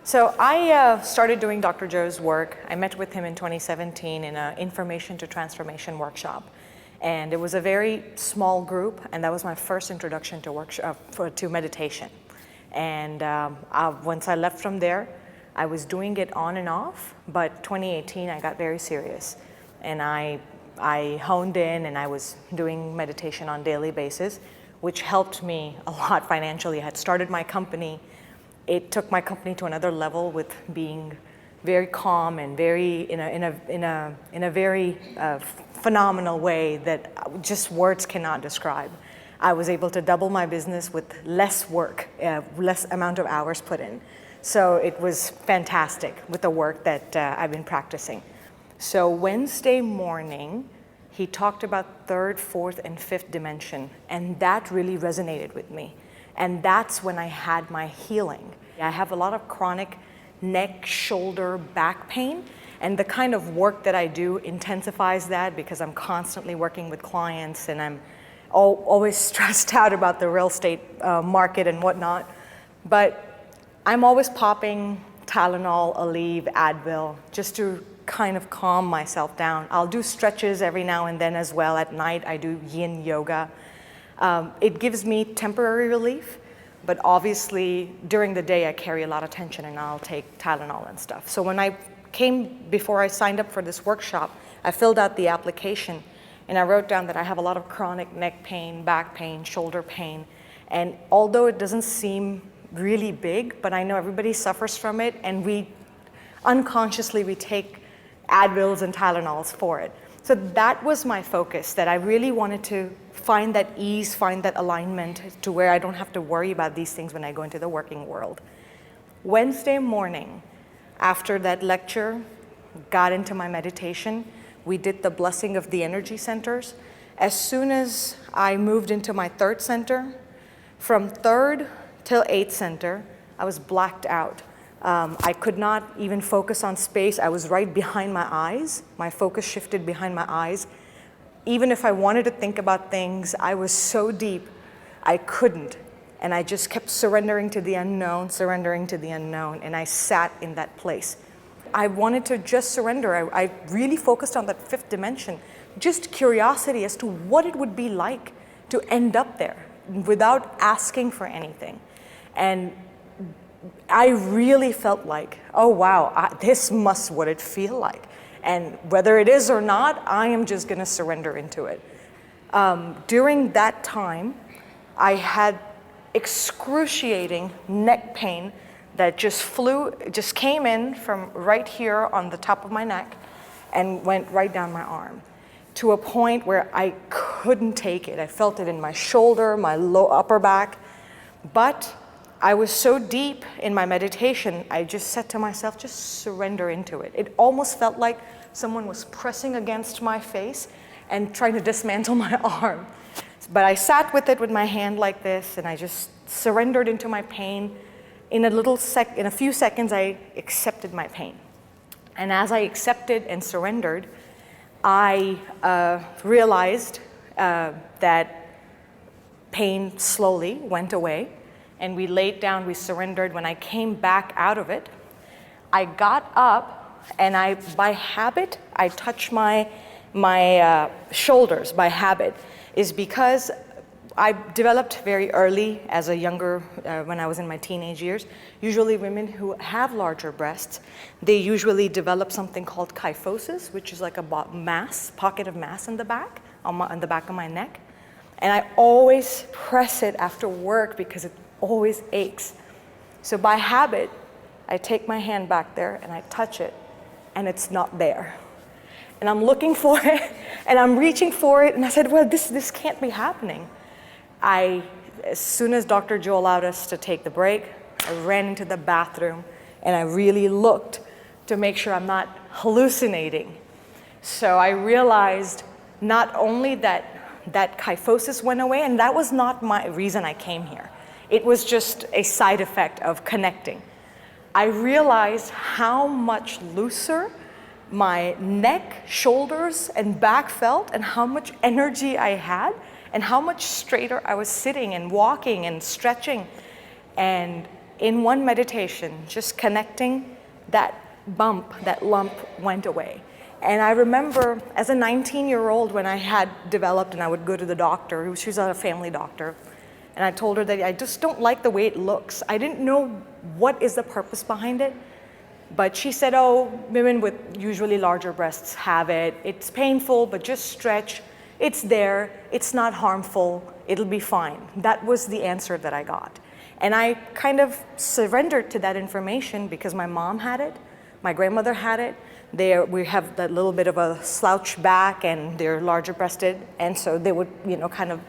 So I started doing Dr. Joe's work. I met with him in 2017 in an information to transformation workshop. And it was a very small group, and that was my first introduction to meditation. And once I left from there, I was doing it on and off, but 2018 I got very serious. And I honed in and I was doing meditation on a daily basis, which helped me a lot financially. I had started my company. It took my company to another level with being very calm and very in a very phenomenal way that just words cannot describe. I was able to double my business with less work, less amount of hours put in. So it was fantastic with the work that I've been practicing. So Wednesday morning, he talked about third, fourth, and fifth dimension, and that really resonated with me. And that's when I had my healing. I have a lot of chronic neck, shoulder, back pain, and the kind of work that I do intensifies that because I'm constantly working with clients and I'm always stressed out about the real estate market and whatnot. But I'm always popping Tylenol, Aleve, Advil, just to kind of calm myself down. I'll do stretches every now and then as well. At night, I do yin yoga. It gives me temporary relief, but obviously during the day I carry a lot of tension and I'll take Tylenol and stuff. So when before I signed up for this workshop, I filled out the application and I wrote down that I have a lot of chronic neck pain, back pain, shoulder pain. And although it doesn't seem really big, but I know everybody suffers from it, and we take Advils and Tylenols for it. So that was my focus, that I really wanted to find that ease, find that alignment to where I don't have to worry about these things when I go into the working world. Wednesday morning, after that lecture, got into my meditation. We did the blessing of the energy centers. As soon as I moved into my third center, from third till eighth center, I was blacked out. I could not even focus on space. I was right behind my eyes. My focus shifted behind my eyes. Even if I wanted to think about things, I was so deep, I couldn't. And I just kept surrendering to the unknown, and I sat in that place. I wanted to just surrender. I really focused on that fifth dimension, just curiosity as to what it would be like to end up there without asking for anything. And I really felt like, oh wow, this must what it feel like. And whether it is or not, I am just gonna surrender into it. During that time, I had excruciating neck pain that just came in from right here on the top of my neck and went right down my arm to a point where I couldn't take it. I felt it in my shoulder, my upper back, but I was so deep in my meditation, I just said to myself, just surrender into it. It almost felt like someone was pressing against my face and trying to dismantle my arm. But I sat with it with my hand like this, and I just surrendered into my pain. In a few seconds, I accepted my pain. And as I accepted and surrendered, I realized that pain slowly went away. And we laid down, we surrendered. When I came back out of it, I got up and by habit, I touched my shoulders by habit, is because I developed very early as a younger, when I was in my teenage years. Usually women who have larger breasts, they usually develop something called kyphosis, which is like a pocket of mass in the back, on the back of my neck. And I always press it after work because it always aches. So by habit, I take my hand back there and I touch it, and it's not there. And I'm looking for it, and I'm reaching for it, and I said, well, this can't be happening. As soon as Dr. Joe allowed us to take the break, I ran into the bathroom, and I really looked to make sure I'm not hallucinating. So I realized not only that kyphosis went away, and that was not my reason I came here. It was just a side effect of connecting. I realized how much looser my neck, shoulders, and back felt, and how much energy I had, and how much straighter I was sitting and walking and stretching. And in one meditation, just connecting, that lump went away. And I remember as a 19-year-old when I had developed, and I would go to the doctor, she was a family doctor, and I told her that I just don't like the way it looks. I didn't know what is the purpose behind it, but she said, oh, women with usually larger breasts have it. It's painful, but just stretch. It's there, it's not harmful, it'll be fine. That was the answer that I got. And I kind of surrendered to that information because my mom had it, my grandmother had it. We have that little bit of a slouch back and they're larger breasted, and so they would, kind of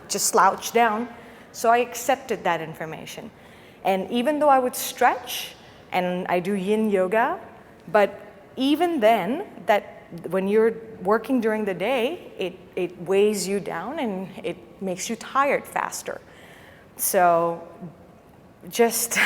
just slouch down. So I accepted that information. And even though I would stretch, and I do yin yoga, but even then, that when you're working during the day, it weighs you down and it makes you tired faster. So just,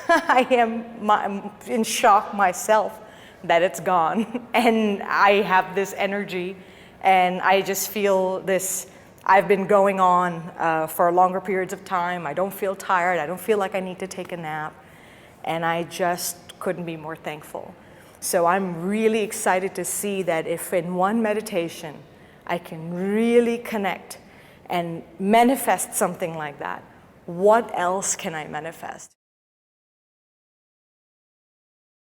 I'm in shock myself that it's gone. And I have this energy and I just feel this, I've been going on for longer periods of time. I don't feel tired. I don't feel like I need to take a nap. And I just couldn't be more thankful. So I'm really excited to see that if in one meditation I can really connect and manifest something like that, what else can I manifest?